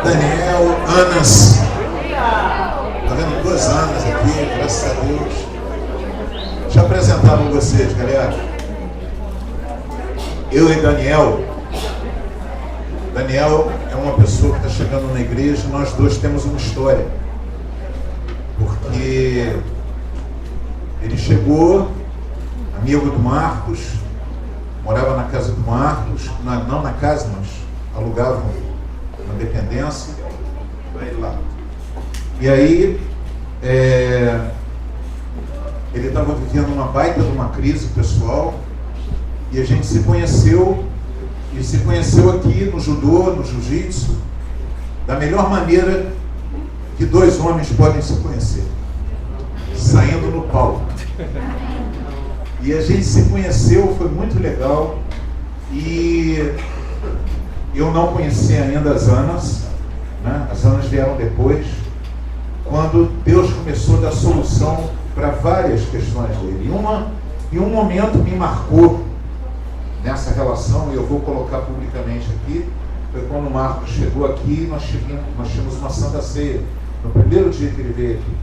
Daniel, Anas. Tá vendo? 2 Anas aqui, graças a Deus. Deixa eu apresentar para vocês, galera. Eu e Daniel. Daniel é uma pessoa que está chegando na igreja e nós dois temos uma história. Porque ele chegou, amigo do Marcos, morava na casa do Marcos, não na casa, mas alugava uma dependência, vai lá. E aí, ele estava vivendo uma baita de uma crise pessoal, e a gente se conheceu, e se conheceu aqui no judô, no jiu-jitsu, da melhor maneira que 2 homens podem se conhecer, saindo no palco. E a gente se conheceu, foi muito legal, e eu não conhecia ainda as Anas, né? As Anas vieram depois, quando Deus começou a dar solução para várias questões dele. E um momento me marcou nessa relação, e eu vou colocar publicamente aqui, foi quando o Marcos chegou aqui e nós tínhamos uma Santa Ceia, no primeiro dia que ele veio aqui.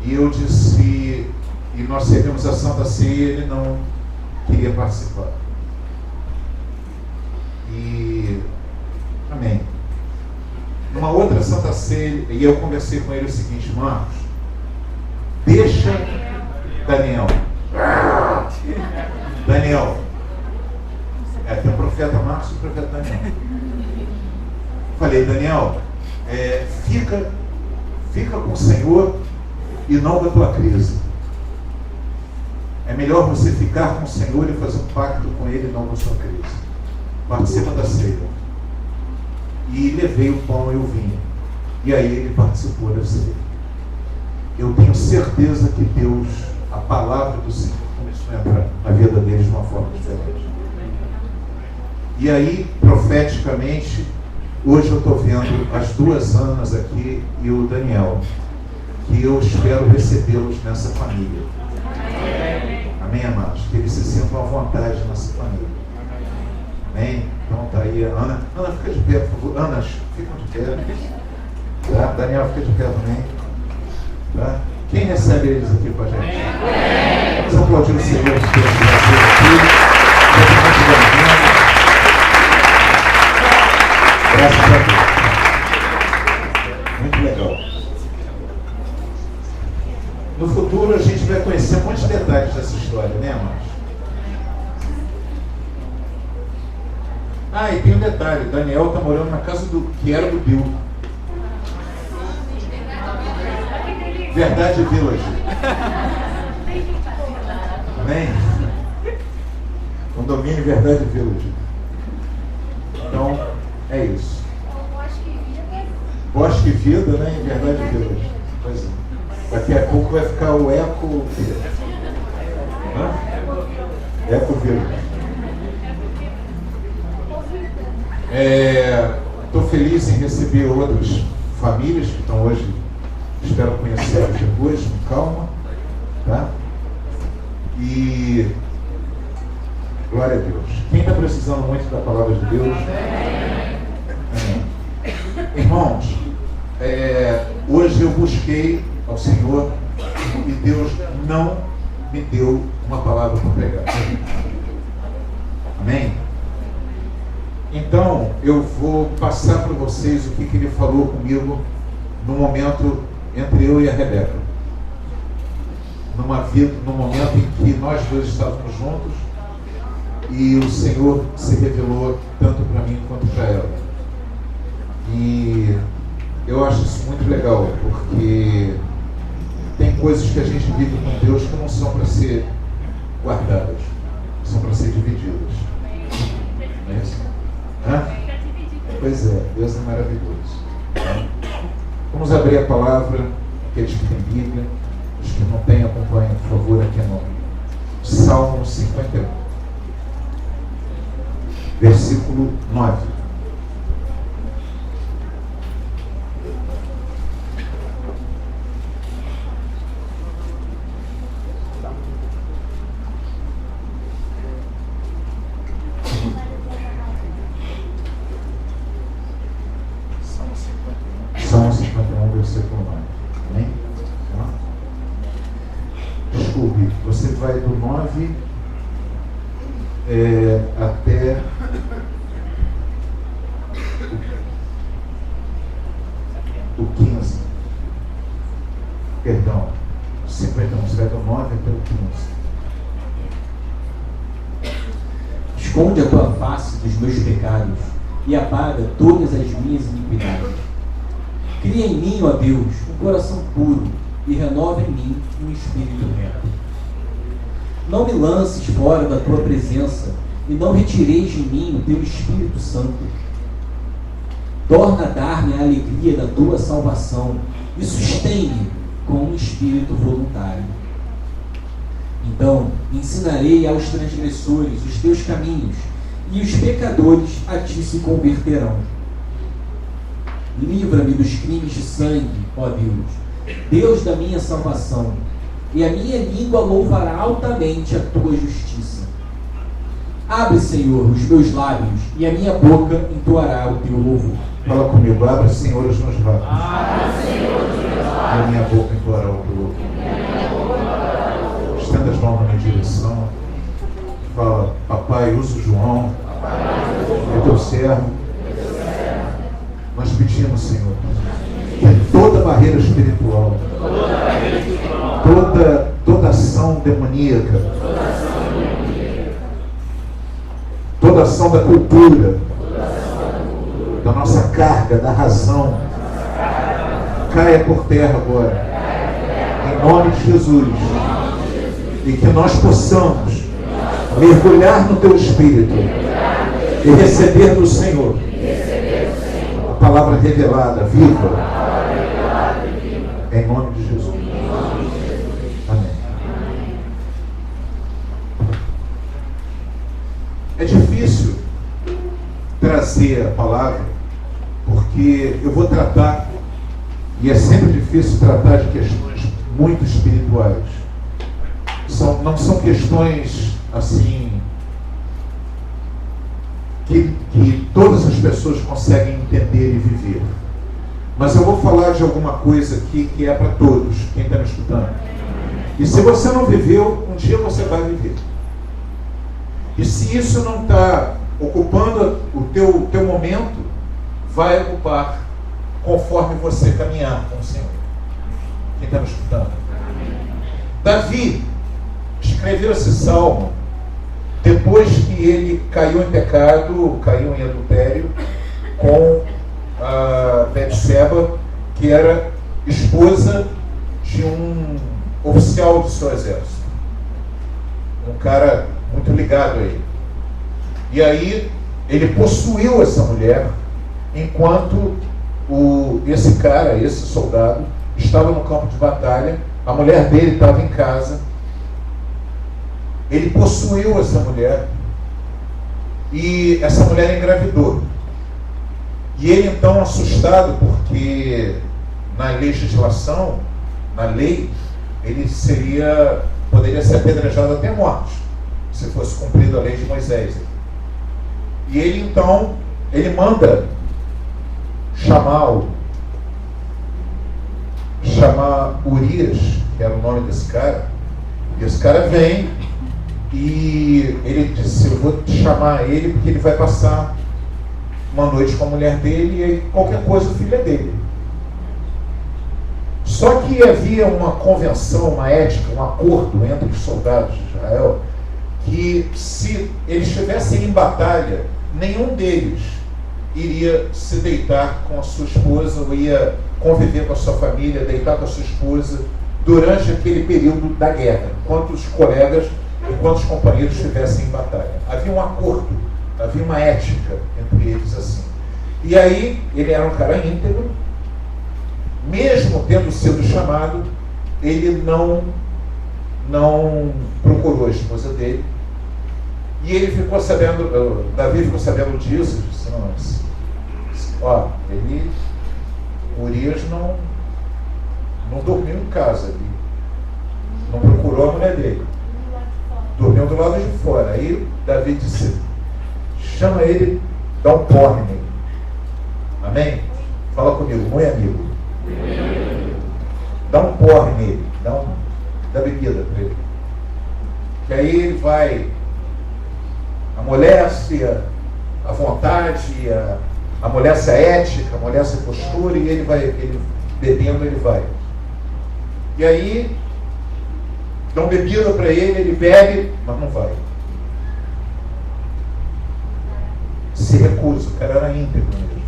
E eu disse, e nós servimos a Santa Ceia e ele não queria participar. E, amém. Numa outra Santa Ceia, e eu conversei com ele o seguinte: Marcos, deixa Daniel. Daniel. Tem o profeta Marcos e o profeta Daniel. Falei, Daniel, fica com o Senhor e não com a tua crise. É melhor você ficar com o Senhor e fazer um pacto com Ele e não com a sua crise. Participa da ceia. E levei o pão e o vinho. E aí ele participou da ceia. Eu tenho certeza que Deus, a palavra do Senhor, começou a entrar na vida deles de uma forma diferente. E aí, profeticamente, hoje eu estou vendo as 2 Anas aqui e o Daniel, que eu espero recebê-los nessa família. Amém, amados? Que eles se sintam à vontade nessa família. Amém? Então tá aí a Ana. Ana, fica de pé, por favor. Anas, ficam de pé. Tá? Daniel, fica de pé também. Tá? Quem recebe eles aqui com a gente? Vamos aplaudir o Senhor de Deus aqui. Graças a Deus. Muito legal. No futuro a gente vai conhecer muitos detalhes dessa história, né, amados? E tem um detalhe: Daniel está morando na casa que era do Bill. Verdade Village. Amém? Condomínio Verdade Village. Então, é isso. Bosque Vida, né? Em Verdade Village. Pois é. Daqui a pouco vai ficar o Eco Village. Estou feliz em receber outras famílias que estão hoje, espero conhecê-las depois, com calma, tá? E glória a Deus. Quem está precisando muito da palavra de Deus? Amém. Irmãos, hoje eu busquei ao Senhor e Deus não me deu uma palavra para pregar. Amém? Então, eu vou passar para vocês o que Ele falou comigo no momento entre eu e a Rebeca. No momento em que nós dois estávamos juntos e o Senhor se revelou tanto para mim quanto para ela. E eu acho isso muito legal, porque tem coisas que a gente vive com Deus que não são para ser guardadas, são para ser divididas. Não é isso? Pois é, Deus é maravilhoso. Vamos abrir a palavra, aqueles que têm Bíblia, os que não têm, acompanhem, por favor, aqui no Salmo 51, versículo 9. você para o 9. Amém? Desculpe, você vai do 9 até o 15. Perdão, 51. Você vai do 9 até o 15. Esconde a tua face dos meus pecados e apaga todas as minhas iniquidades. Cria em mim, ó Deus, um coração puro e renova em mim um espírito reto. Não me lances fora da tua presença e não retireis de mim o teu Espírito Santo. Torna a dar-me a alegria da tua salvação e sustém-me com um espírito voluntário. Então ensinarei aos transgressores os teus caminhos, e os pecadores a ti se converterão. Livra-me dos crimes de sangue, ó Deus, Deus da minha salvação, e a minha língua louvará altamente a tua justiça. Abre, Senhor, os meus lábios, e a minha boca entoará o teu louvor. Fala comigo, abre, Senhor, os meus lábios. E a minha boca entoará o teu louvor. Estenda as mãos na minha direção. Fala, papai, usa o João, é teu servo. Nós pedimos, Senhor, que toda barreira espiritual, toda ação demoníaca, toda ação da cultura, da nossa carga, da razão, caia por terra agora, em nome de Jesus, e que nós possamos mergulhar no teu Espírito e receber do Senhor a palavra revelada, viva, em nome de Jesus. Amém. É difícil trazer a palavra, porque eu vou tratar, e é sempre difícil tratar de questões muito espirituais. Não são questões assim que todas as pessoas conseguem entender e viver. Mas eu vou falar de alguma coisa aqui que é para todos, quem está me escutando. E se você não viveu, um dia você vai viver. E se isso não está ocupando o teu momento, vai ocupar conforme você caminhar com o Senhor. Quem está me escutando? Davi escreveu esse salmo depois que ele caiu em pecado, caiu em adultério com a Betseba, que era esposa de um oficial do seu exército, um cara muito ligado a ele. E aí ele possuiu essa mulher enquanto esse soldado estava no campo de batalha. A mulher dele estava em casa. Ele possuiu essa mulher e essa mulher engravidou. E ele então, assustado, porque na legislação, na lei, ele poderia ser apedrejado até morte, se fosse cumprida a lei de Moisés. E ele então, ele manda chamar Urias, que era o nome desse cara, e esse cara vem e ele disse: eu vou chamar ele porque ele vai passar uma noite com a mulher dele e aí qualquer coisa o filho é dele. Só que havia uma convenção, uma ética, um acordo entre os soldados de Israel, que se eles estivessem em batalha, nenhum deles iria se deitar com a sua esposa ou ia conviver com a sua família, deitar com a sua esposa durante aquele período da guerra, enquanto os colegas, enquanto os companheiros estivessem em batalha. Havia um acordo, havia uma ética entre eles assim. E aí, ele era um cara íntegro, mesmo tendo sido chamado, ele não procurou a esposa dele. E ele ficou sabendo, Davi ficou sabendo disso, disse: não, Urias não dormiu em casa, ele não procurou a mulher dele, dormiu do lado de fora. Aí Davi disse: chama ele, dá um porre nele. Amém? Fala comigo, muito amigo. dá um porre nele, dá bebida para ele. Que aí ele vai, amolece a vontade, amolece a ética, amolece a postura, e ele bebendo, ele vai. E aí, dão bebida para ele bebe, mas não vai. Se recusa, o cara era íntegro mesmo.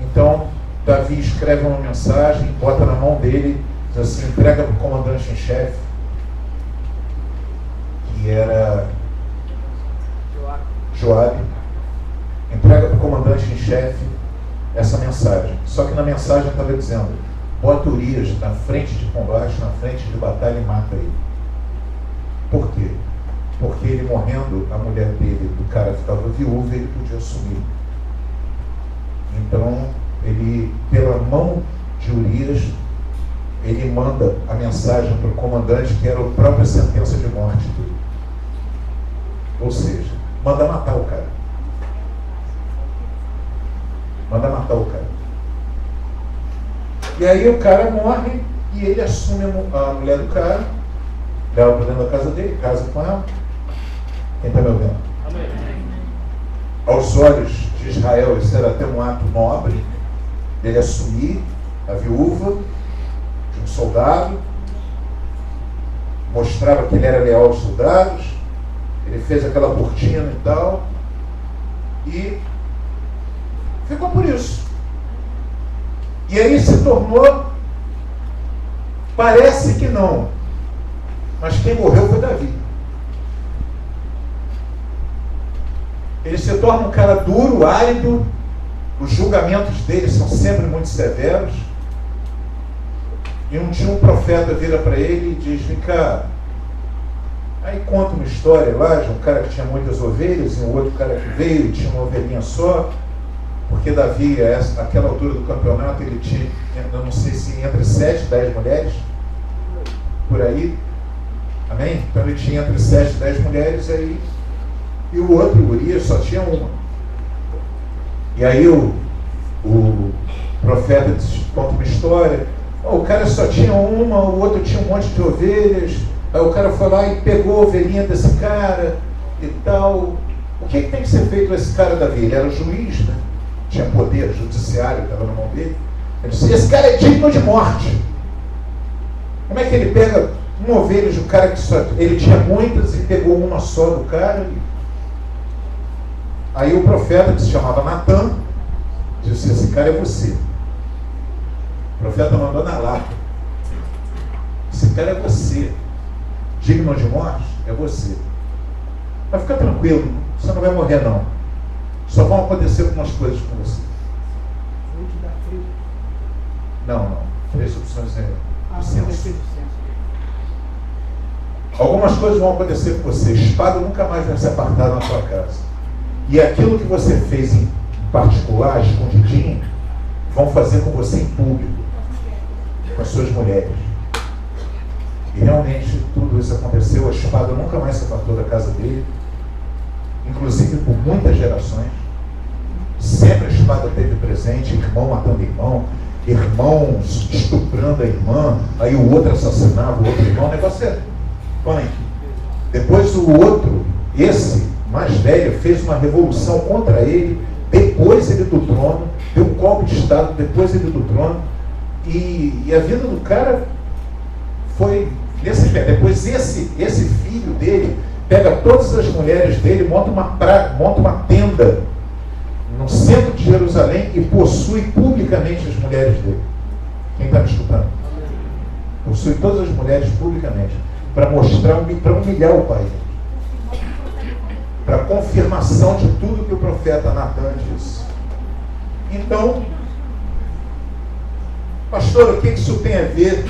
Então, Davi escreve uma mensagem, bota na mão dele, diz assim, entrega para o comandante em chefe, que era Joabe, entrega para o comandante em chefe essa mensagem. Só que na mensagem estava dizendo, bota Urias na frente de combate, na frente de batalha e mata ele. Por quê? Porque ele morrendo, a mulher dele, do cara ficava viúva, ele podia assumir. Então, ele, pela mão de Urias, ele manda a mensagem para o comandante, que era a própria sentença de morte dele. Ou seja, manda matar o cara. Manda matar o cara. E aí o cara morre e ele assume a mulher do cara, leva para dentro da casa dele, casa com ela. Quem está me ouvindo? Amém. Aos olhos de Israel, isso era até um ato nobre, ele assumir a viúva de um soldado, mostrava que ele era leal aos soldados, ele fez aquela cortina e tal, e ficou por isso. E aí se tornou, parece que não, mas quem morreu foi Davi. Ele se torna um cara duro, árido, os julgamentos dele são sempre muito severos. E um dia um profeta vira para ele e diz, vem cá. Aí conta uma história lá de um cara que tinha muitas ovelhas e um outro cara que veio e tinha uma ovelhinha só, porque Davi, naquela altura do campeonato, ele tinha, eu não sei se entre 7 e 10 mulheres, por aí, amém? Então ele tinha entre 7 e 10 mulheres aí. E o outro, o Urias, só tinha uma. E aí o profeta conta uma história. O cara só tinha uma, o outro tinha um monte de ovelhas. Aí o cara foi lá e pegou a ovelhinha desse cara e tal. O que tem que ser feito com esse cara, Davi? Ele era juiz, né? Tinha poder judiciário, estava na mão dele. Ele disse, esse cara é digno de morte. Como é que ele pega uma ovelha de um cara que só... Ele tinha muitas e pegou uma só do cara e... Aí o profeta, que se chamava Natan, disse, esse cara é você. O profeta mandou na lata. Esse cara é você. Digno de morte é você. Mas fica tranquilo, você não vai morrer não. Só vão acontecer algumas coisas com você. Não. 3 opções é censo. Algumas coisas vão acontecer com você. Espada nunca mais vai se apartar na sua casa. E aquilo que você fez em particular, escondidinho, vão fazer com você em público, com as suas mulheres. E realmente tudo isso aconteceu, a espada nunca mais se apartou da casa dele, inclusive por muitas gerações. Sempre a espada esteve presente, irmão matando irmão, irmãos estuprando a irmã, aí o outro assassinava o outro irmão, o negócio é punk. Depois o outro, esse mais velho, fez uma revolução contra ele, depois ele do trono, deu um golpe de Estado, depois ele do trono, e a vida do cara foi nesse pé. Depois esse filho dele pega todas as mulheres dele, monta uma tenda no centro de Jerusalém e possui publicamente as mulheres dele. Quem está me escutando? Possui todas as mulheres publicamente, para mostrar, para humilhar o pai, para confirmação de tudo que o profeta Natan disse. Então, pastor, o que isso tem a ver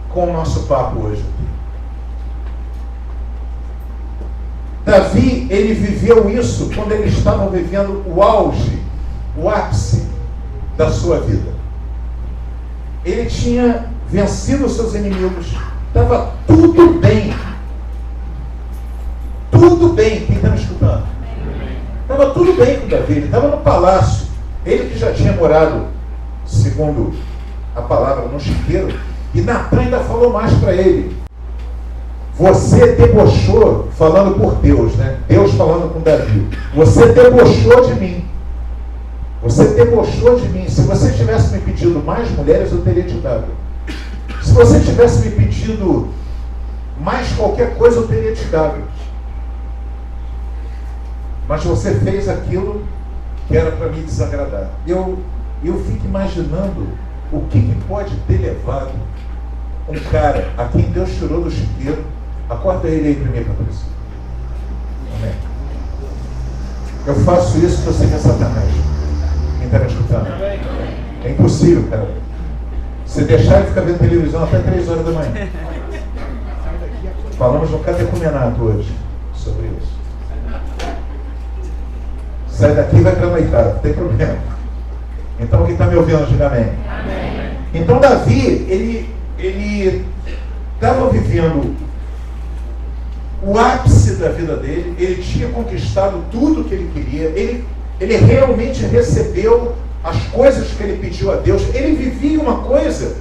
com o nosso papo hoje? Davi, ele viveu isso quando ele estava vivendo o auge, o ápice da sua vida. Ele tinha vencido os seus inimigos, estava tudo bem. Tudo bem, quem está me escutando? Estava tudo bem com Davi, ele estava no palácio. Ele que já tinha morado, segundo a palavra no chiqueiro, e Natan ainda falou mais para ele. Você debochou, falando por Deus, né? Deus falando com Davi. Você debochou de mim. Você debochou de mim. Se você tivesse me pedido mais mulheres, eu teria te dado. Se você tivesse me pedido mais qualquer coisa, eu teria te dado. Mas você fez aquilo que era para me desagradar. Eu fico imaginando o que pode ter levado um cara a quem Deus tirou do chiqueiro. Acorda ele aí primeiro, Patrícia. Amém. Eu faço isso porque eu sei que é Satanás. Quem está me escutando? É impossível, cara. Se deixar ele ficar vendo televisão até 3 horas da manhã. Falamos no catecumenato hoje sobre isso. Sai daqui e vai para a noitada, não tem problema. Então quem está me ouvindo, diga amém. Amém. Então Davi, ele estava vivendo o ápice da vida dele, ele tinha conquistado tudo que ele queria, ele realmente recebeu as coisas que ele pediu a Deus, ele vivia uma coisa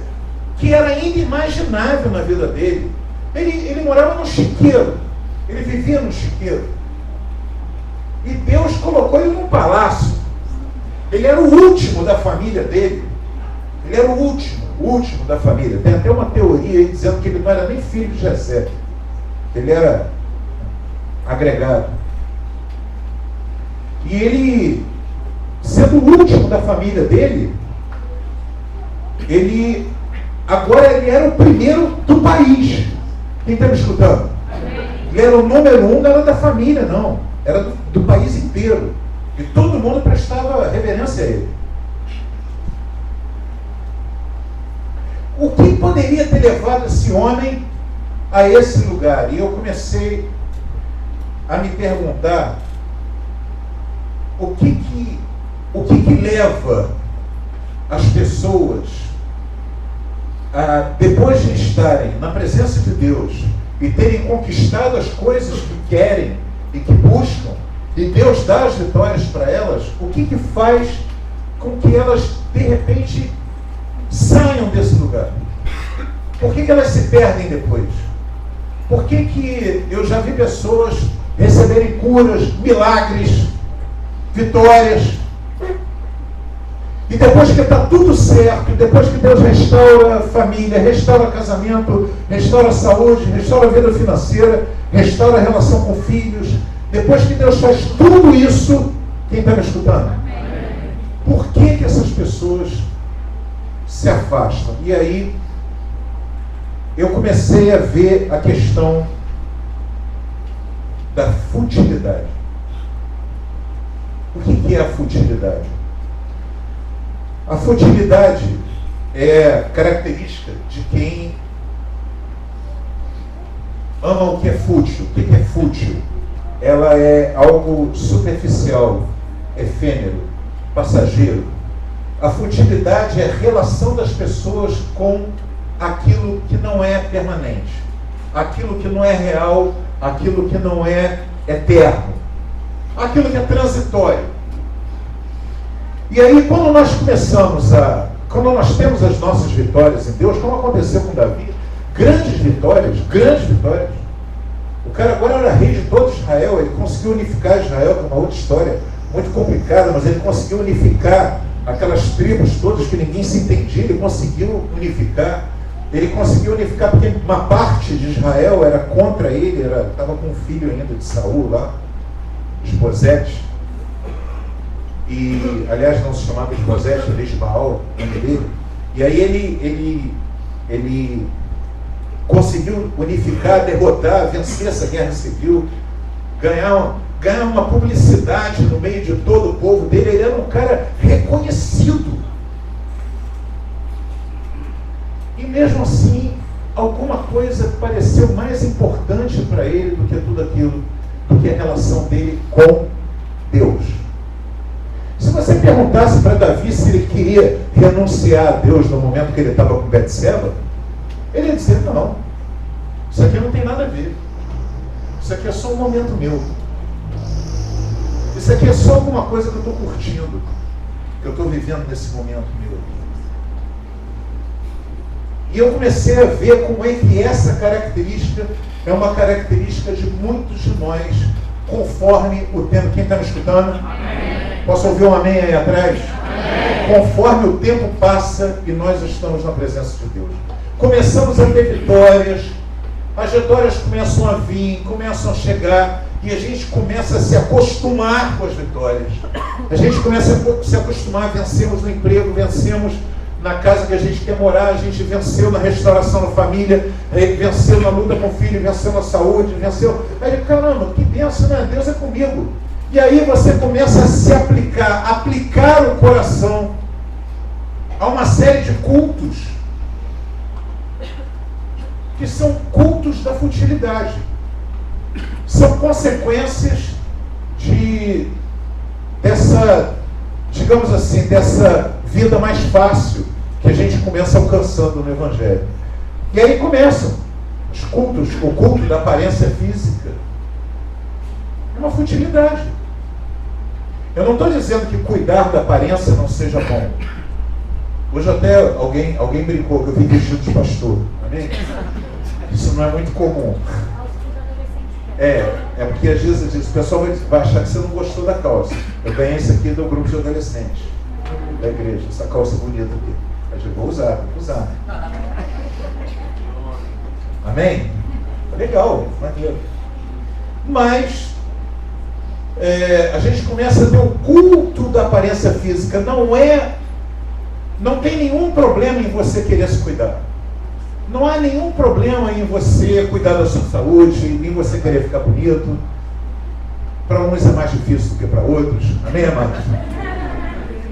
que era inimaginável na vida dele. Ele morava no chiqueiro, ele vivia no chiqueiro. E Deus colocou ele num palácio. Ele era o último da família dele. Ele era o último da família. Tem até uma teoria aí dizendo que ele não era nem filho de Jessé. Ele era agregado. E ele, sendo o último da família dele, agora ele era o primeiro do país. Quem está me escutando? Ele era o número 1, não era da família, não. Era do país inteiro. E todo mundo prestava reverência a ele. O que poderia ter levado esse homem a esse lugar? E eu comecei a me perguntar o que leva as pessoas a, depois de estarem na presença de Deus e terem conquistado as coisas que querem e que buscam, e Deus dá as vitórias para elas, o que faz com que elas de repente saiam desse lugar? Por que elas se perdem depois? Por que eu já vi pessoas receberem curas, milagres, vitórias, e depois que está tudo certo, depois que Deus restaura a família, restaura casamento, restaura a saúde, restaura a vida financeira, restaura a relação com filhos, depois que Deus faz tudo isso, quem está me escutando? Por que essas pessoas se afastam? E aí eu comecei a ver a questão da futilidade. O que é a futilidade? A futilidade é característica de quem ama o que é fútil. O que é fútil? Ela é algo superficial, efêmero, passageiro. A futilidade é a relação das pessoas com aquilo que não é permanente, aquilo que não é real, aquilo que não é eterno, aquilo que é transitório. E aí, quando nós temos as nossas vitórias em Deus, como aconteceu com Davi, grandes vitórias, o cara agora era rei de todo Israel, ele conseguiu unificar Israel, que é uma outra história muito complicada, mas ele conseguiu unificar aquelas tribos todas que ninguém se entendia, ele conseguiu unificar porque uma parte de Israel era contra ele, estava com um filho ainda de Saul lá, Esbozete, e aliás não se chamava Esbozete, era Esbaal, o nome dele, e aí ele conseguiu unificar, derrotar, vencer essa guerra civil, ganhar uma publicidade no meio de todo o povo dele. Ele era um cara reconhecido. E mesmo assim, alguma coisa pareceu mais importante para ele do que tudo aquilo, do que a relação dele com Deus. Se você perguntasse para Davi se ele queria renunciar a Deus no momento que ele estava com Betseba, ele ia dizer: não, isso aqui não tem nada a ver, isso aqui é só um momento meu, isso aqui é só alguma coisa que eu estou curtindo, que eu estou vivendo nesse momento meu. E eu comecei a ver como é que essa característica é uma característica de muitos de nós, conforme o tempo. Quem está me escutando? Amém. Posso ouvir um amém aí atrás? Amém. Conforme o tempo passa e nós estamos na presença de Deus, começamos a ter vitórias, as vitórias começam a vir, começam a chegar, e a gente começa a se acostumar com as vitórias. A gente começa a se acostumar, vencemos no emprego, vencemos na casa que a gente quer morar, a gente venceu na restauração da família, venceu na luta com o filho, venceu na saúde, venceu. Aí, caramba, que bênção, né? Deus é comigo. E aí você começa a se aplicar o coração a uma série de cultos, que são cultos da futilidade. São consequências dessa, digamos assim, dessa vida mais fácil que a gente começa alcançando no Evangelho. E aí começam os cultos, o culto da aparência física. É uma futilidade. Eu não estou dizendo que cuidar da aparência não seja bom. Hoje até alguém brincou que eu vim vestido de pastor. Amém? Isso não é muito comum. É porque às vezes o pessoal vai achar que você não gostou da calça. Eu ganhei isso aqui do grupo de adolescentes da igreja, essa calça bonita aqui. Eu vou usar. Amém? Legal, maneiro. Mas a gente começa a ter o culto da aparência física. Não tem nenhum problema em você querer se cuidar. Não há nenhum problema em você cuidar da sua saúde, em você querer ficar bonito. Para uns é mais difícil do que para outros. Amém, amados?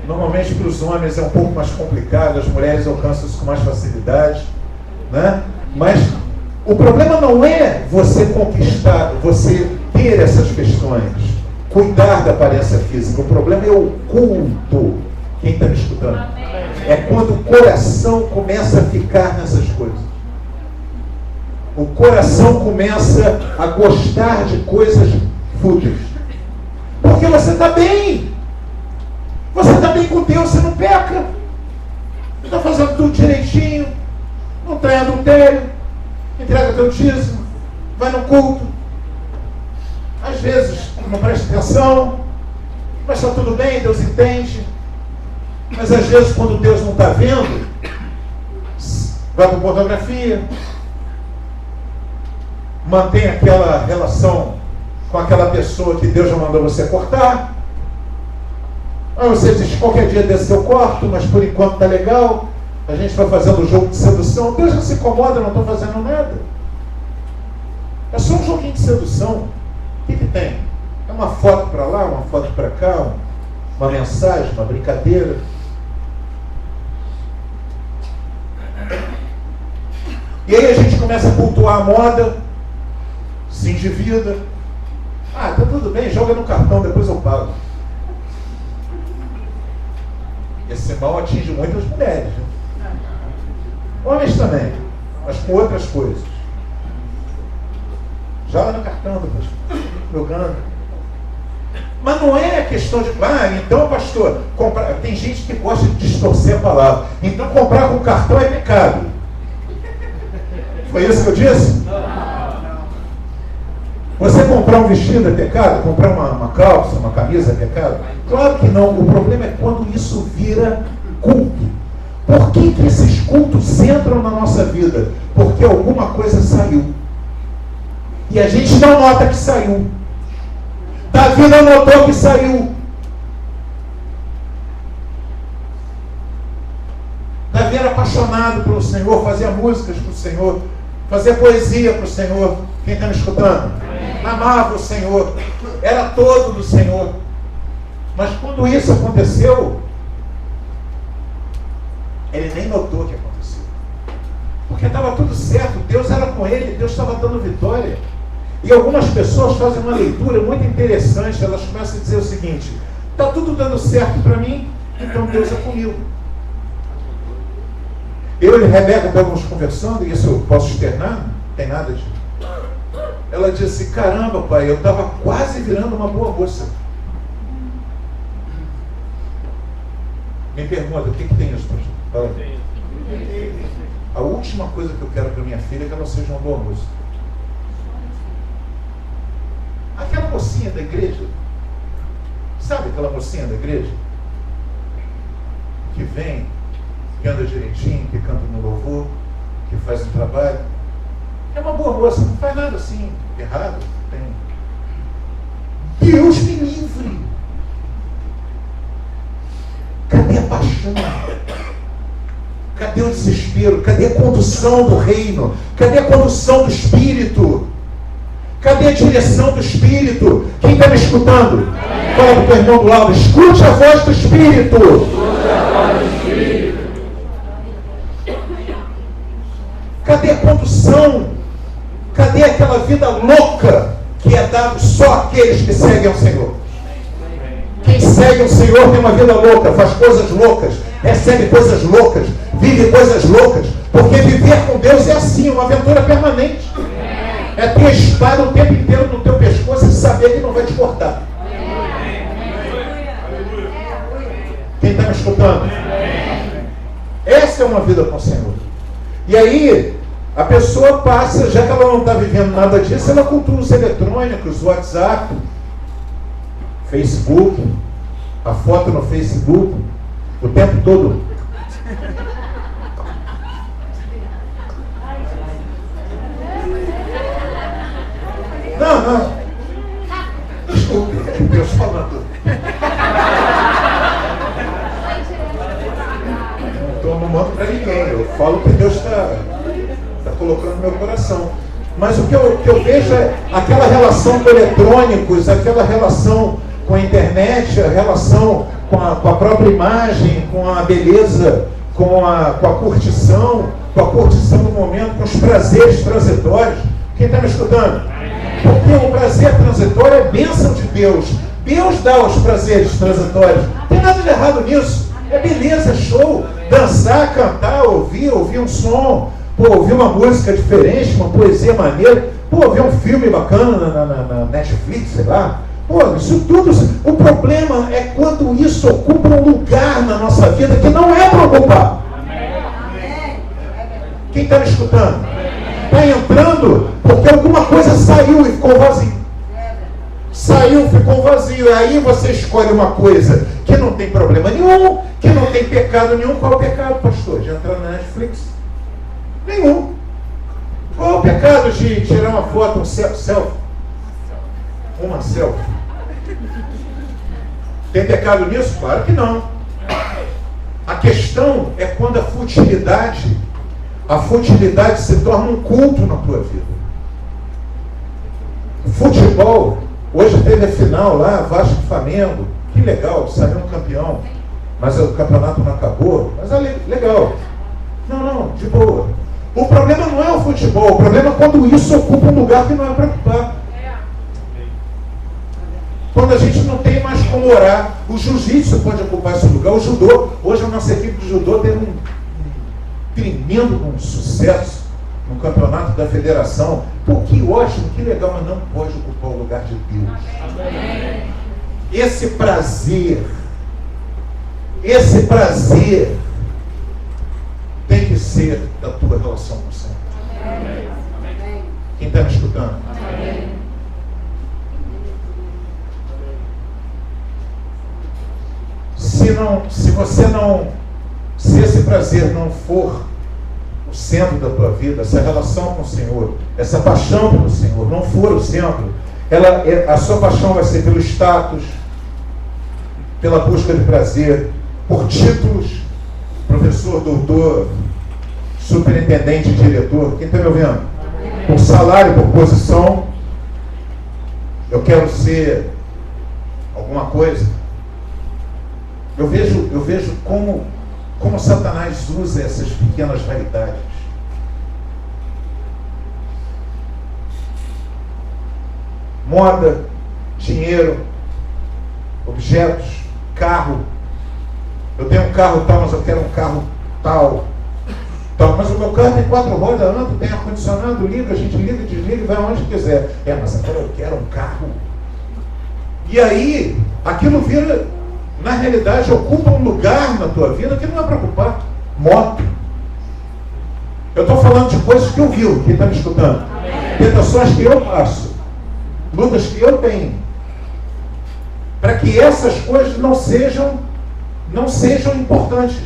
Normalmente para os homens é um pouco mais complicado, as mulheres alcançam isso com mais facilidade, né? Mas o problema não é você conquistar, você ter essas questões, cuidar da aparência física. O problema é o culto. Quem está me escutando? É quando o coração começa a ficar nessas coisas. O coração começa a gostar de coisas fúteis. Porque você está bem. Você está bem com Deus, você não peca. Você está fazendo tudo direitinho. Não tem adultério. Entrega teu dízimo. Vai no culto. Às vezes não presta atenção. Mas está tudo bem, Deus entende. Mas às vezes quando Deus não está vendo, vai para pornografia, mantém aquela relação com aquela pessoa que Deus já mandou você cortar. Aí você diz, qualquer dia desse eu corto, mas por enquanto está legal, a gente vai fazendo o jogo de sedução. Deus já se incomoda, não estou fazendo nada. É só um joguinho de sedução. O que tem? É uma foto para lá, uma foto para cá, uma mensagem, uma brincadeira. E aí a gente começa a cultuar a moda, se endivida. Ah, tá tudo bem, joga no cartão, depois eu pago. Esse mal atinge muitas mulheres, né? Homens também, mas com outras coisas. Joga no cartão, depois jogando. Mas não é questão de, então pastor, tem gente que gosta de distorcer a palavra. Então comprar com cartão é pecado. Foi isso que eu disse? Você comprar um vestido é pecado? Comprar uma calça, uma camisa é pecado? Claro que não. O problema é quando isso vira culto. Por que esses cultos entram na nossa vida? Porque alguma coisa saiu. E a gente não nota que saiu. Davi não notou que saiu. Davi era apaixonado pelo Senhor, fazia músicas para o Senhor, fazia poesia para o Senhor. Quem está me escutando? Amava o Senhor, era todo do Senhor. Mas quando isso aconteceu, ele nem notou o que aconteceu. Porque estava tudo certo, Deus era com ele, Deus estava dando vitória. E algumas pessoas fazem uma leitura muito interessante, elas começam a dizer o seguinte: está tudo dando certo para mim, então Deus é comigo. Eu e Rebeca estávamos conversando, e isso eu posso externar, não tem nada de... Ela disse, caramba pai, eu estava quase virando uma boa moça. Me pergunta, o que tem isso, pastor? a última coisa que eu quero para minha filha é que ela seja uma boa moça. Aquela mocinha da igreja, sabe aquela mocinha da igreja? Que vem, que anda direitinho, que canta no louvor, que faz um trabalho. É uma boa moça, não faz nada assim, errado. Deus me livre. Cadê a paixão? Cadê o desespero? Cadê a condução do reino? Cadê a condução do Espírito? Cadê a direção do Espírito? Quem está me escutando? Fala para o teu irmão do lado, escute a voz do Espírito. Escute a voz do Espírito. Cadê a condução? Cadê aquela vida louca que é dado só àqueles que seguem ao Senhor? Quem segue o Senhor tem uma vida louca, faz coisas loucas, recebe coisas loucas, vive coisas loucas, porque viver com Deus é assim, uma aventura permanente. É ter a espada o tempo inteiro no teu pescoço e saber que não vai te cortar. Quem está me escutando? Essa é uma vida com o Senhor. E aí, a pessoa passa, já que ela não está vivendo nada disso, ela cultua os eletrônicos, o WhatsApp, Facebook, a foto no Facebook, o tempo todo. Não. Desculpe, Deus falando. Não mando para ninguém, eu falo que Deus está colocando no meu coração. Mas o que eu vejo é aquela relação com eletrônicos, aquela relação com a internet, a relação com a própria imagem, com a beleza, com a curtição do momento, com os prazeres transitórios. Quem está me escutando? Porque o prazer transitório é bênção de Deus. Deus dá os prazeres transitórios. Não tem nada de errado nisso. É beleza, show. Dançar, cantar, ouvir um som, ouvir uma música diferente, uma poesia maneira, ver um filme bacana na Netflix, sei lá. Isso tudo. O problema é quando isso ocupa um lugar na nossa vida que não é para ocupar. Quem está me escutando? Está entrando porque alguma coisa saiu e ficou vazio. Saiu, ficou vazio. Aí você escolhe uma coisa que não tem problema nenhum, que não tem pecado nenhum. Qual é o pecado, pastor? De entrar na Netflix? Nenhum. Qual é o pecado de tirar uma foto, um selfie? Uma selfie. Tem pecado nisso? Claro que não. A questão é quando a futilidade se torna um culto na tua vida. O futebol, hoje teve a final lá, Vasco e Flamengo. Que legal, saiu um campeão. Mas o campeonato não acabou. Mas é legal. Não, de boa. O problema não é o futebol, o problema é quando isso ocupa um lugar que não é para ocupar. Quando a gente não tem mais como orar. O jiu-jitsu pode ocupar esse lugar. O judô, hoje a nossa equipe de judô teve um tremendo sucesso no campeonato da federação. Pô, que ótimo, que legal, mas não pode ocupar o lugar de Deus. Esse prazer tem que ser da tua relação com o Senhor. Quem está me escutando? Se esse prazer não for o centro da tua vida, essa relação com o Senhor, essa paixão pelo Senhor não for o centro, a sua paixão vai ser pelo status, pela busca de prazer, por títulos, professor, doutor, superintendente, diretor. Quem está me ouvindo? Por salário, por posição. Eu quero ser alguma coisa. Eu vejo como Satanás usa essas pequenas vaidades. Moda, dinheiro, objetos, carro. Eu tenho um carro tal, mas eu quero um carro tal. Mas o meu carro tem 4 rodas, anda, tem ar-condicionado, liga, a gente liga, desliga e vai onde quiser. Mas agora eu quero um carro. E aí, aquilo vira, na realidade, ocupa um lugar na tua vida que não é para ocupar. Moto. Eu estou falando de coisas que eu vi, quem está me escutando. Tentações que eu passo. Lutas que eu tenho. Para que essas coisas não sejam importantes.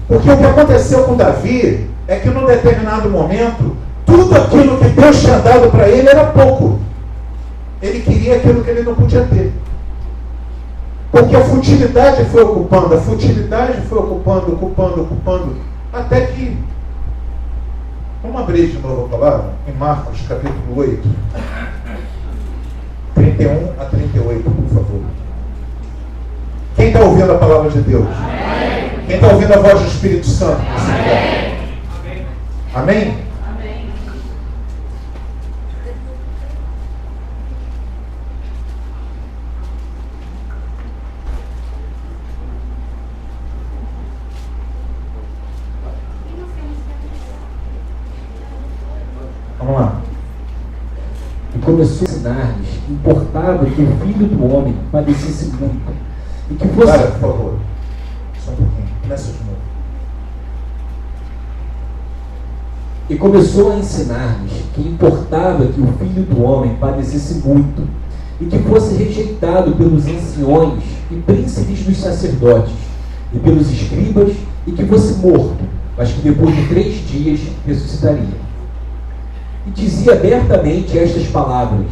Porque o que aconteceu com Davi é que num determinado momento, tudo aquilo que Deus tinha dado para ele era pouco. Ele queria aquilo que ele não podia ter. Porque a futilidade foi ocupando, ocupando, até que... Vamos abrir de novo a palavra? Em Marcos, capítulo 8. 31 a 38, por favor. Quem está ouvindo a palavra de Deus? Amém. Quem está ouvindo a voz do Espírito Santo? Amém. Amém? Amém. Vamos lá. E começou a ensinar-lhes que importava que o Filho do Homem padecesse muito, e que fosse... Para, por favor. Só um pouquinho. Começa de novo. E começou a ensinar-lhes que importava que o Filho do Homem padecesse muito, e que fosse rejeitado pelos anciões e príncipes dos sacerdotes, e pelos escribas, e que fosse morto, mas que depois de 3 dias ressuscitaria. E dizia abertamente estas palavras.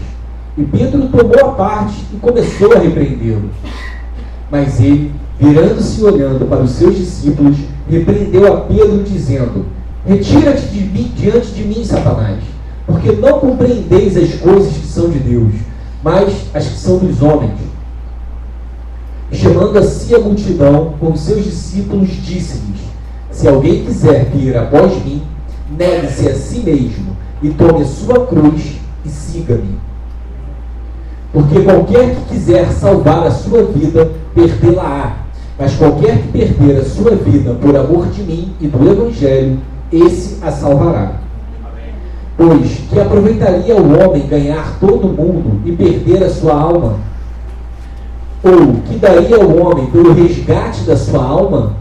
E Pedro tomou a parte e começou a repreendê-lo. Mas ele, virando-se e olhando para os seus discípulos, repreendeu a Pedro, dizendo: Retira-te diante de mim, Satanás, porque não compreendeis as coisas que são de Deus, mas as que são dos homens. E chamando a si a multidão com os seus discípulos, disse-lhes: Se alguém quiser vir após mim, negue-se a si mesmo, e tome a sua cruz e siga-me. Porque qualquer que quiser salvar a sua vida, perdê-la-á. Mas qualquer que perder a sua vida por amor de mim e do Evangelho, esse a salvará. Pois que aproveitaria o homem ganhar todo o mundo e perder a sua alma? Ou que daria o homem pelo resgate da sua alma?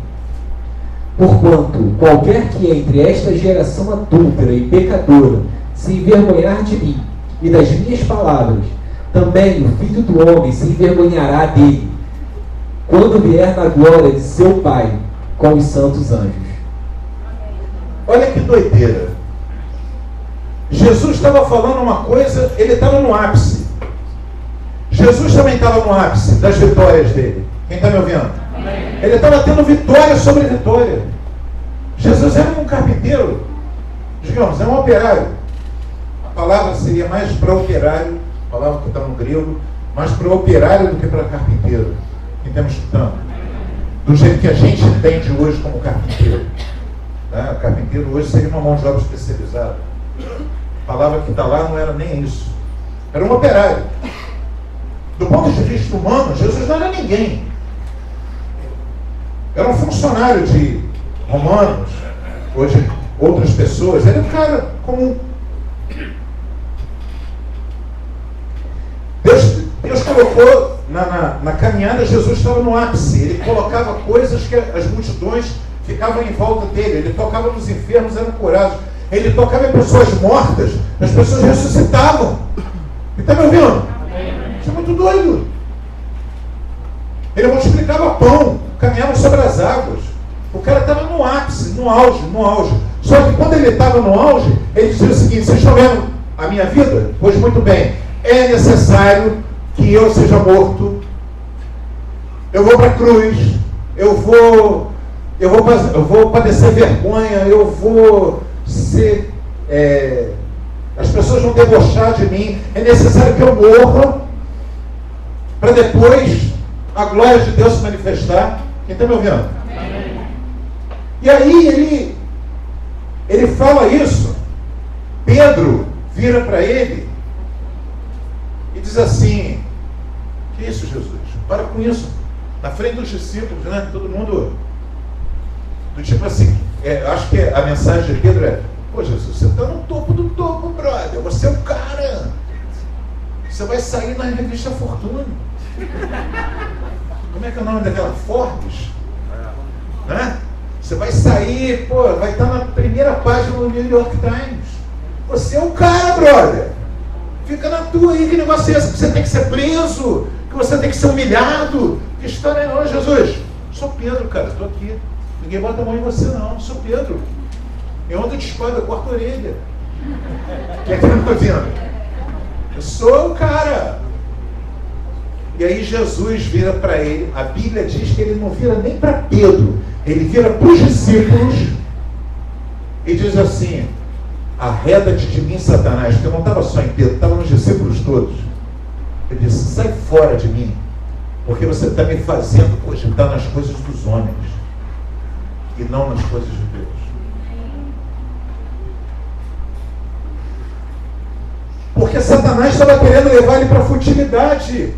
Porquanto qualquer que entre esta geração adúltera e pecadora se envergonhar de mim e das minhas palavras, também o Filho do Homem se envergonhará dele, quando vier na glória de seu Pai com os santos anjos. Olha que doideira. Jesus estava falando uma coisa, ele estava no ápice. Jesus também estava no ápice das vitórias dele. Quem está me ouvindo? Amém. Ele estava tendo vitória sobre vitória. Jesus era um carpinteiro, digamos, é um operário. A palavra seria mais para operário, a palavra que está no grego, mais para operário do que para carpinteiro. Quem está me escutando? Do jeito que a gente entende hoje como carpinteiro. Tá? Carpinteiro hoje seria uma mão de obra especializada. A palavra que está lá não era nem isso. Era um operário. Do ponto de vista humano, Jesus não era ninguém. Era um funcionário de romanos, ou de outras pessoas. Era um cara comum. Deus colocou na caminhada, Jesus estava no ápice. Ele colocava coisas que as multidões ficavam em volta dele. Ele tocava nos enfermos, eram curados. Ele tocava em pessoas mortas, as pessoas ressuscitavam. Está me ouvindo? Isso é muito doido. Ele multiplicava pão, caminhava sobre as águas. O cara estava no ápice, no auge. Só que quando ele estava no auge, ele dizia o seguinte: vocês estão vendo a minha vida? Pois muito bem, é necessário que eu seja morto. Eu vou para a cruz, eu vou padecer vergonha, eu vou ser... as pessoas vão debochar de mim. É necessário que eu morra para depois a glória de Deus se manifestar. Quem está me ouvindo? Amém. E aí ele fala isso. Pedro vira para ele e diz assim: que isso, Jesus? Para com isso. Na frente dos discípulos, né? Todo mundo do tipo assim, acho que a mensagem de Pedro é: pô, Jesus, você está no topo do topo, brother. Você é o cara. Você vai sair na revista Fortune. Como é que é o nome daquela? Forbes? Né? Você vai sair, vai estar na primeira página do New York Times. Você é o cara, brother. Fica na tua aí, que negócio é esse? Que você tem que ser preso, que você tem que ser humilhado. Que história é essa, Jesus? Sou Pedro, cara, estou aqui. Ninguém bota a mão em você, não. Sou Pedro. Eu ando de espada, eu corto a orelha. Quem é que não está vendo? Eu sou o cara. E aí Jesus vira para ele. A Bíblia diz que ele não vira nem para Pedro. Ele vira para os discípulos e diz assim: arreda-te de mim, Satanás. Porque eu não estava só em Pedro, estava nos discípulos todos. Ele disse: sai fora de mim, porque você está me fazendo cogitar nas coisas dos homens e não nas coisas de Deus. Porque Satanás estava querendo levar ele para a futilidade.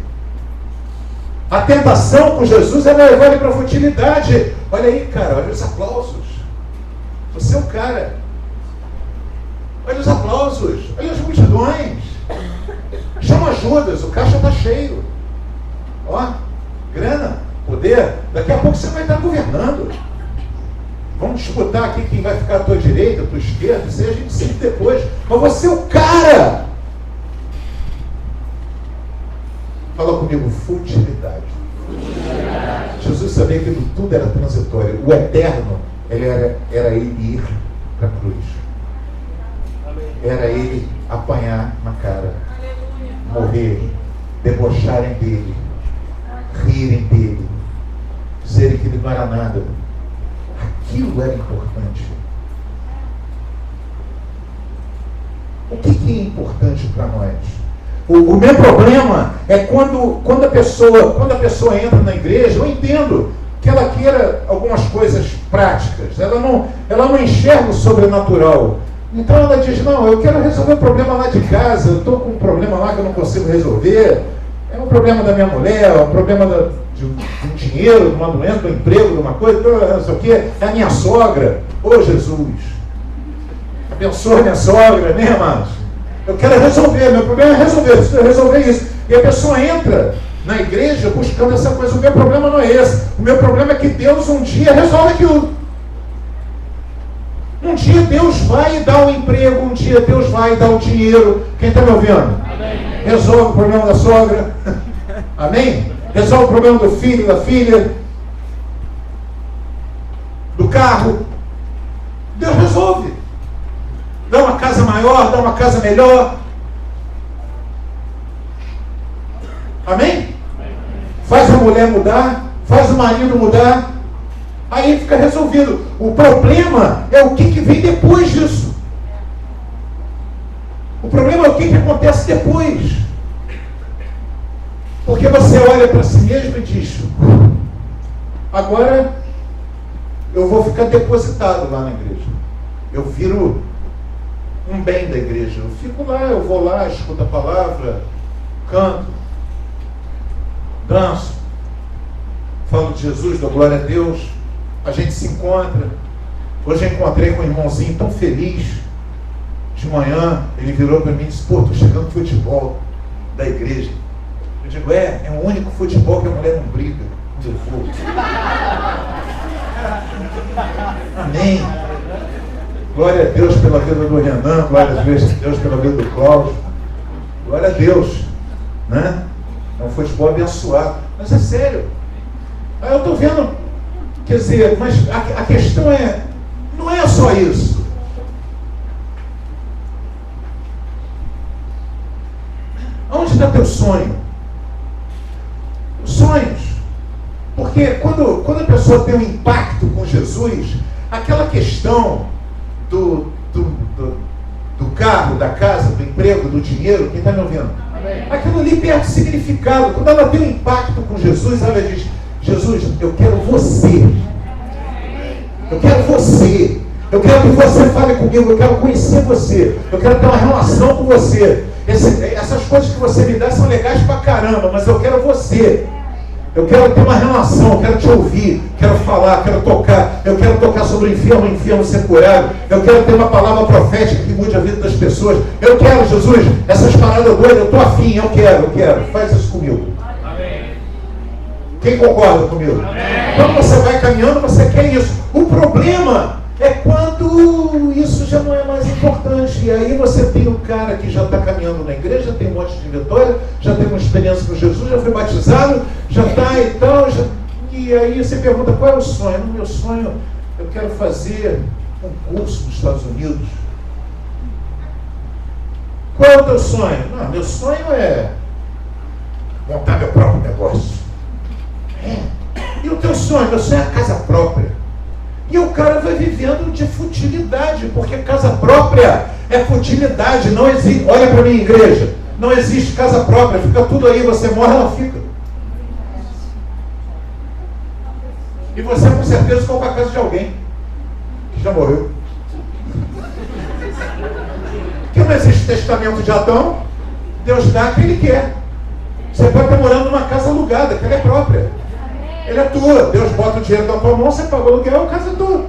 A tentação com Jesus era levar ele para a futilidade. Olha aí, cara, olha os aplausos. Você é o cara. Olha os aplausos, olha as multidões. Chama Judas, o caixa está cheio. Ó, grana, poder. Daqui a pouco você vai estar governando. Vamos disputar aqui quem vai ficar à tua direita, à tua esquerda. Isso aí a gente sente depois. Mas você é o cara. Fala comigo, futilidade. Jesus sabia que tudo era transitório. O eterno, era ele ir para a cruz. Era ele apanhar na cara, morrer, debocharem dele, rirem dele, dizerem que ele não era nada. Aquilo era importante. O que é importante para nós? O meu problema é quando a pessoa entra na igreja. Eu entendo que ela queira algumas coisas práticas, ela não enxerga o sobrenatural. Então ela diz: não, eu quero resolver o problema lá de casa, eu estou com um problema lá que eu não consigo resolver, é um problema da minha mulher, é um problema de um dinheiro, de uma doença, de um emprego, de uma coisa, não sei o quê, é a minha sogra. Ô Jesus, abençoa minha sogra, né, irmãos? Eu quero resolver, meu problema é resolver isso. E a pessoa entra na igreja buscando essa coisa. O meu problema não é esse. O meu problema é que Deus um dia resolve aquilo. Um dia Deus vai e dá o emprego, um dia Deus vai e dá o dinheiro. Quem está me ouvindo? Amém. Resolve o problema da sogra. Amém? Resolve o problema do filho, da filha, do carro. Deus resolve. Dá uma casa maior, dá uma casa melhor. Amém? Faz a mulher mudar, faz o marido mudar. Aí fica resolvido. O problema é o que vem depois disso. O problema é o que acontece depois. Porque você olha para si mesmo e diz: agora eu vou ficar depositado lá na igreja. Eu viro um bem da igreja. Eu fico lá, eu vou lá, escuto a palavra, canto, danço, falo de Jesus, dou glória a Deus. A gente se encontra. Hoje eu encontrei com um irmãozinho tão feliz. De manhã, ele virou para mim e disse: pô, estou chegando no futebol da igreja. Eu digo: é o único futebol que a mulher não briga. Eu vou. Amém. Glória a Deus pela vida do Renan, glória a Deus pela vida do Cláudio. Glória a Deus, né? É um futebol abençoado. Mas é sério. Aí eu estou vendo, quer dizer, mas a questão não é só isso. Onde está teu sonho? Os sonhos. Porque quando a pessoa tem um impacto com Jesus, aquela questão do carro, da casa, do emprego, do dinheiro, quem está me ouvindo? Amém. Aquilo ali perde significado. Quando ela tem um impacto com Jesus, ela diz: Jesus, eu quero você. Eu quero você. Eu quero que você fale comigo. Eu quero conhecer você. Eu quero ter uma relação com você. Essas coisas que você me dá são legais pra caramba, mas eu quero você. Eu quero ter uma relação, eu quero te ouvir, quero falar, quero tocar. Eu quero tocar sobre o enfermo ser curado. Eu quero ter uma palavra profética que mude a vida das pessoas. Eu quero, Jesus, essas paradas doidas, eu estou afim, eu quero. Faz isso comigo. Amém. Quem concorda comigo? Quando você vai caminhando, você quer isso. O problema é quando isso já não é mais importante. E aí você tem um cara que já está caminhando na igreja, tem um monte de vitória, já tem uma experiência com Jesus, já foi batizado, já está e tal. E aí você pergunta, qual é o sonho? No meu sonho, eu quero fazer um curso nos Estados Unidos. Qual é o teu sonho? Não, meu sonho é montar meu próprio negócio. E o teu sonho? Meu sonho é a casa própria. E o cara vai vivendo de futilidade, porque casa própria é futilidade. Não existe, olha para mim, igreja, não existe casa própria, fica tudo aí, você morre, ela fica. E você com certeza ficou para a casa de alguém que já morreu. Porque não existe testamento de Adão, Deus dá quem Ele quer. Você pode estar morando numa casa alugada, que ela é própria. Ela é tua. Deus bota o dinheiro na tua mão, você paga o aluguel, a casa é tua.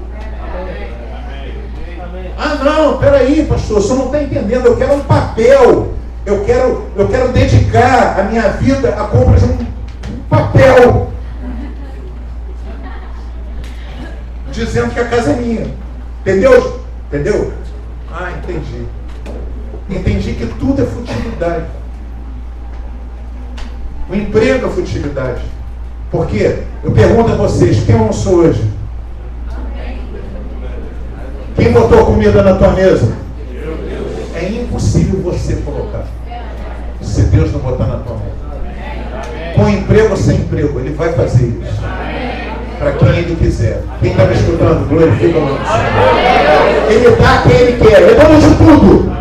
Ah não, peraí pastor, você não está entendendo, eu quero um papel. Eu quero dedicar a minha vida a compra de um papel. Dizendo que a casa é minha. Entendeu? Entendeu? Ah, entendi. Entendi que tudo é futilidade. O emprego é futilidade. Por quê? Eu pergunto a vocês, quem eu não sou hoje? Quem botou comida na tua mesa? É impossível você colocar. Se Deus não botar na tua mesa. Com emprego ou sem emprego, Ele vai fazer isso. Para quem Ele quiser. Quem está me escutando, glorifica o nome do Senhor. Ele dá a quem Ele quer. Ele é dono de tudo.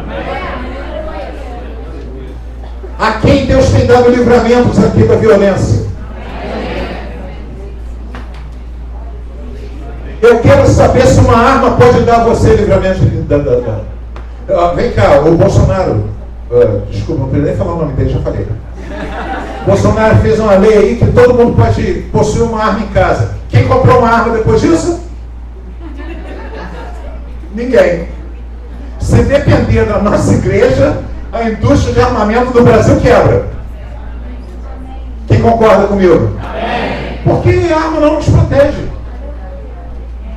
A quem Deus tem dado livramentos aqui da violência. Eu quero saber se uma arma pode dar a você livramento. Vem cá, o Bolsonaro. Desculpa, não queria nem falar o nome dele, já falei. Bolsonaro fez uma lei aí que todo mundo pode possuir uma arma em casa. Quem comprou uma arma depois disso? Ninguém. Se depender da nossa igreja, a indústria de armamento do Brasil quebra. Quem concorda comigo? Amém. Porque a arma não nos protege.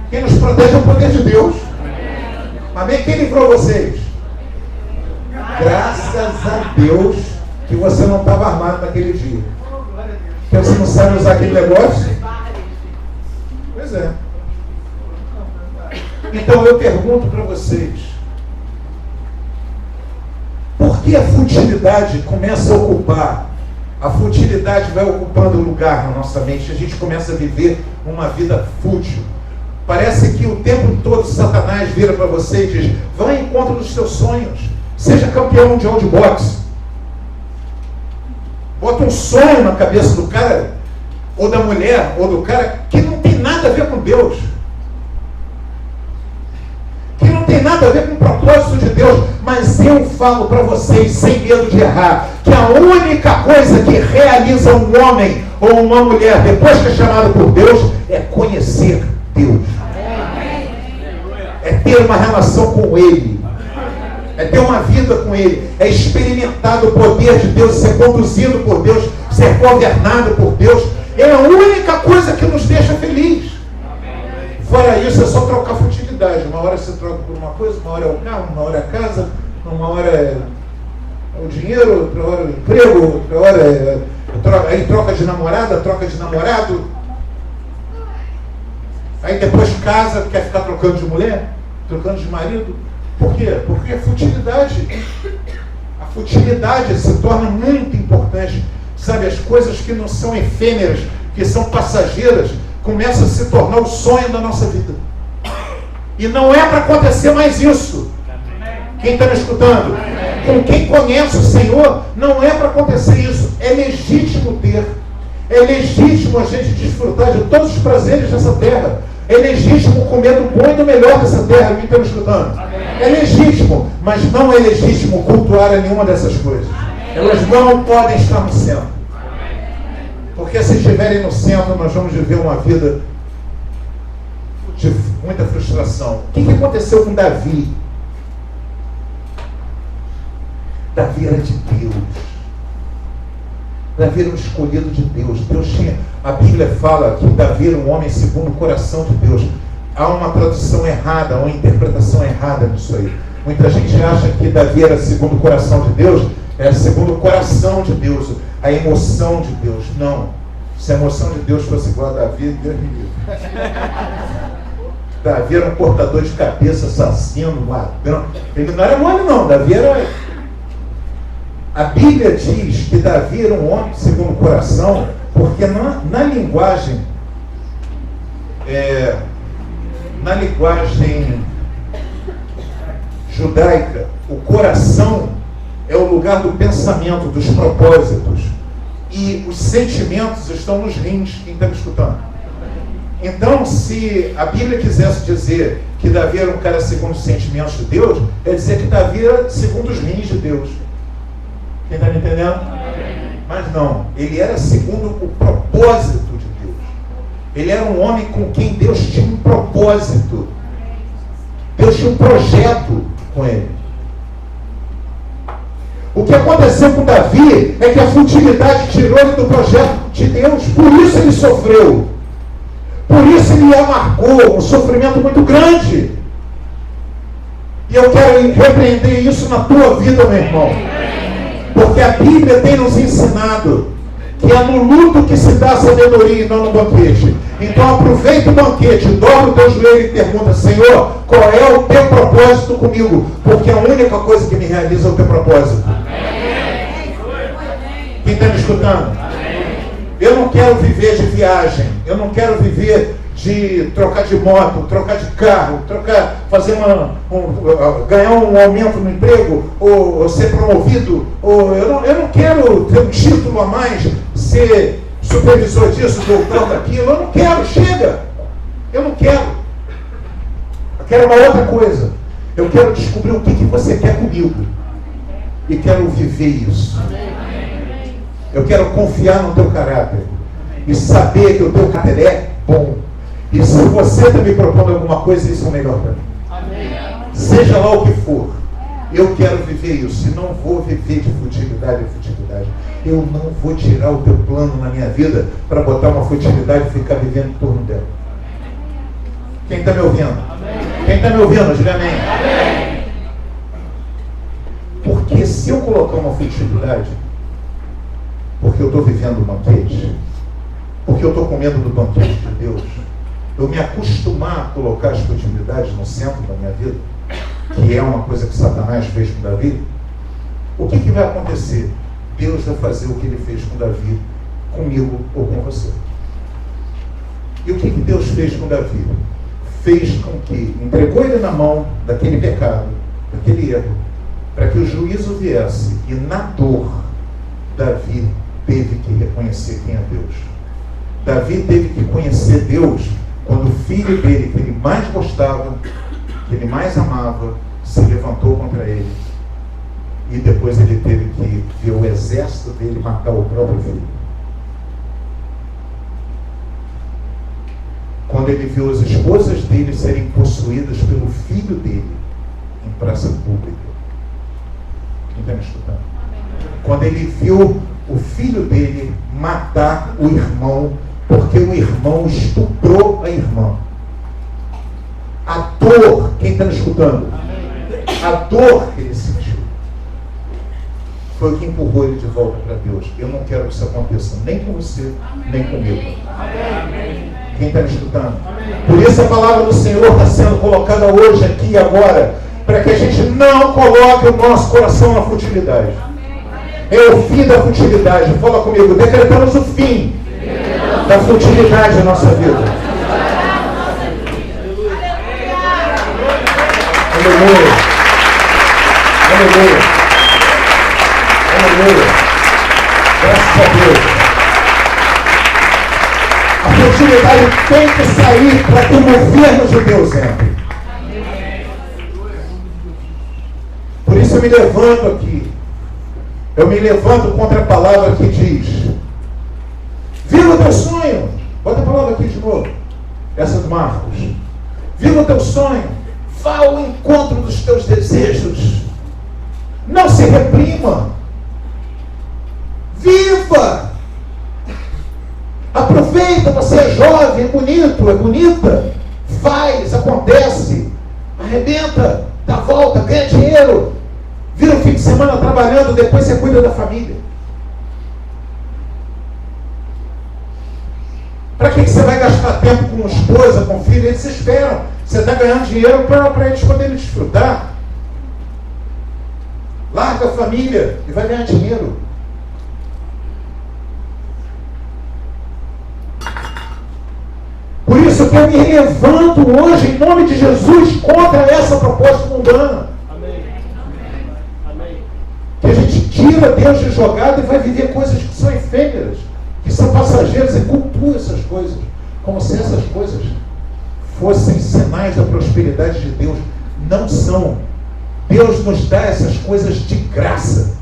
Quem nos protege é o poder de Deus. Amém? Quem livrou vocês? Graças a Deus que você não estava armado naquele dia. Porque você não sabe usar aquele negócio? Pois é. Então eu pergunto para vocês, por que a futilidade começa a ocupar? A futilidade vai ocupando lugar na nossa mente. A gente começa a viver uma vida fútil. Parece que o tempo todo Satanás vira para você e diz, vá em encontro dos seus sonhos. Seja campeão mundial de boxe. Bota um sonho na cabeça do cara, ou da mulher, ou do cara, que não tem nada a ver com Deus. Que não tem nada a ver com o propósito de Deus. Mas eu falo para vocês, sem medo de errar, que a única coisa que realiza um homem ou uma mulher, depois que é chamado por Deus, é conhecer Deus. É ter uma relação com Ele. É ter uma vida com Ele. É experimentar o poder de Deus, ser conduzido por Deus, ser governado por Deus. É a única coisa que nos deixa feliz. Fora isso, é só trocar futilidade. Uma hora você troca por uma coisa, uma hora é o carro, uma hora é a casa, uma hora é o dinheiro, outra hora é o emprego, outra hora é... Aí troca de namorada, troca de namorado. Aí depois casa, quer ficar trocando de mulher, trocando de marido. Por quê? Porque a futilidade se torna muito importante. Sabe, as coisas que não são efêmeras, que são passageiras, começam a se tornar o sonho da nossa vida. E não é para acontecer mais isso. Quem está me escutando? Com quem conhece o Senhor, não é para acontecer isso. É legítimo ter. É legítimo a gente desfrutar de todos os prazeres dessa terra. É legítimo comer do bom e do melhor dessa terra. Quem está me escutando? É legítimo, mas não é legítimo cultuar a nenhuma dessas coisas. Elas não podem estar no centro. Porque se estiverem no centro, nós vamos viver uma vida de muita frustração. O que aconteceu com Davi? Davi era de Deus. Davi era um escolhido de Deus. A Bíblia fala que Davi era um homem segundo o coração de Deus. Há uma tradução errada, uma interpretação errada nisso aí. Muita gente acha que Davi era segundo o coração de Deus, era segundo o coração de Deus, a emoção de Deus. Não. Se a emoção de Deus fosse igual a Davi, Deus me livre. Davi era um cortador de cabeça, assassino, ladrão. Ele não era mole, não. Davi era... A Bíblia diz que Davi era um homem segundo o coração, porque na linguagem judaica, o coração é o lugar do pensamento, dos propósitos. E os sentimentos estão nos rins. Quem está me escutando? Então, se a Bíblia quisesse dizer que Davi era um cara segundo os sentimentos de Deus, é dizer que Davi era segundo os rins de Deus. Quem está me entendendo? Mas não, ele era segundo o propósito de Deus. Ele era um homem com quem Deus tinha um propósito. Deus tinha um projeto com ele. O que aconteceu com Davi é que a futilidade tirou ele do projeto de Deus. Por isso ele sofreu. Por isso ele amargou um sofrimento muito grande. E eu quero repreender isso na tua vida, meu irmão. Porque a Bíblia tem nos ensinado que é no luto que se dá a sabedoria e não no banquete. Então aproveita o banquete, dobra o teu joelho e pergunta: Senhor, qual é o teu propósito comigo? Porque a única coisa que me realiza é o teu propósito. Quem está me escutando? Eu não quero viver de viagem, eu não quero viver de trocar de moto, trocar de carro, fazer ganhar um aumento no emprego, ou ser promovido, eu não quero ter um título a mais, ser supervisor disso, doutor daquilo, eu não quero, chega, eu não quero. Eu quero uma outra coisa, eu quero descobrir o que você quer comigo, e quero viver isso. Eu quero confiar no teu caráter, e saber que o teu caráter é bom. E se você está me propondo alguma coisa, isso é o melhor para mim. Amém. Seja lá o que for, eu quero viver isso. E não vou viver de futilidade em futilidade. Eu não vou tirar o teu plano na minha vida para botar uma futilidade e ficar vivendo em torno dela. Quem está me ouvindo? Amém. Quem está me ouvindo? Diga amém. Amém. Porque se eu colocar uma futilidade, porque eu estou vivendo o banquete, porque eu estou com medo do banquete de Deus, eu me acostumar a colocar as futilidades no centro da minha vida, que é uma coisa que Satanás fez com Davi, o que vai acontecer? Deus vai fazer o que ele fez com Davi, comigo ou com você. E o que Deus fez com Davi? Fez com que entregou ele na mão daquele pecado, daquele erro, para que o juízo viesse, e na dor Davi teve que reconhecer quem é Deus. Davi teve que conhecer Deus quando o filho dele, que ele mais gostava, que ele mais amava, se levantou contra ele. E depois ele teve que ver o exército dele matar o próprio filho. Quando ele viu as esposas dele serem possuídas pelo filho dele em praça pública. Quem está me escutando? Quando ele viu o filho dele matar o irmão, porque o irmão estuprou a irmã. A dor, quem está me escutando? A dor que ele sentiu foi o que empurrou ele de volta para Deus. Eu não quero que isso aconteça nem com você, nem comigo. Quem está me escutando? Por isso a palavra do Senhor está sendo colocada hoje, aqui e agora, para que a gente não coloque o nosso coração na futilidade. É o fim da futilidade. Fala comigo, decretamos o fim da futilidade na nossa vida. Aleluia. Aleluia. Aleluia. Graças a Deus. A futilidade tem que sair para que o governo de Deus entre. Por isso eu me levanto aqui. Eu me levanto contra a palavra que diz: viva o teu sonho. Bota a palavra aqui de novo. Essa do Marcos. Viva o teu sonho. Vá ao encontro dos teus desejos. Não se reprima. Viva. Aproveita, você é jovem, é bonito, é bonita. Faz, acontece, arrebenta, dá volta, ganha dinheiro. Vira o fim de semana trabalhando, depois você cuida da família. Para que você vai gastar tempo com esposa, com filho? Eles esperam. Você está ganhando dinheiro para eles poderem desfrutar. Larga a família e vai ganhar dinheiro. Por isso que eu me levanto hoje em nome de Jesus contra essa proposta mundana. Amém. Amém. Que a gente tira Deus de jogada e vai viver coisas que são efêmeras, que são passageiras, e cultua essas coisas, como se essas coisas fossem sinais da prosperidade de Deus. Não são. Deus nos dá essas coisas de graça.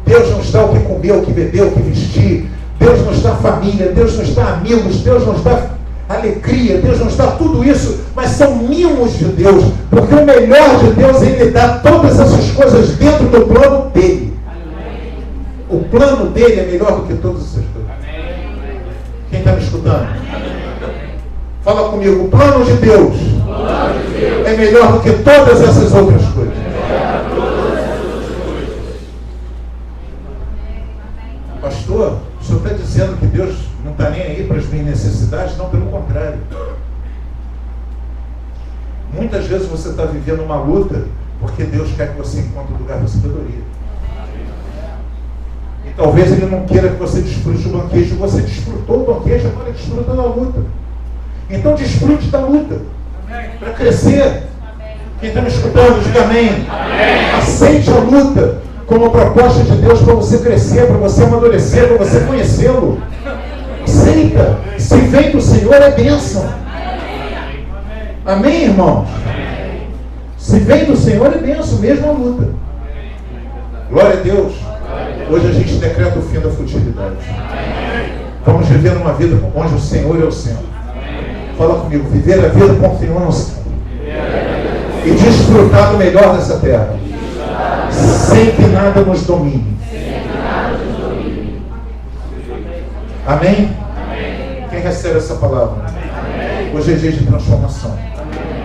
Deus nos dá o que comer, o que beber, o que vestir. Deus nos dá família, Deus nos dá amigos, Deus nos dá alegria, Deus nos dá tudo isso, mas são mimos de Deus, porque o melhor de Deus é Ele dar todas essas coisas dentro do plano dele. O plano dele é melhor do que todas essas coisas. Quem está me escutando? Fala comigo, o plano de Deus é melhor do que todas essas outras coisas. Pastor, o senhor está dizendo que Deus não está nem aí para as minhas necessidades? Não, pelo contrário. Muitas vezes você está vivendo uma luta porque Deus quer que você encontre o lugar da sabedoria. E talvez Ele não queira que você desfrute o banquete. Você desfrutou o banquete, agora desfruta da luta. Então desfrute da luta para crescer. Quem está me escutando, diga amém. Aceite a luta como proposta de Deus para você crescer, para você amadurecer, para você conhecê-lo. Aceita. Se vem do Senhor é bênção. Amém, irmãos? Se vem do Senhor é bênção, mesmo a luta. Glória a Deus. Hoje a gente decreta o fim da futilidade. Vamos viver uma vida onde o Senhor é o centro. Fala comigo, viver a vida com o Senhor no centro. E desfrutar do melhor dessa terra. Sem que nada nos domine. Amém? Quem recebe essa palavra? Hoje é dia de transformação.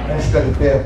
Vamos ficar de pé.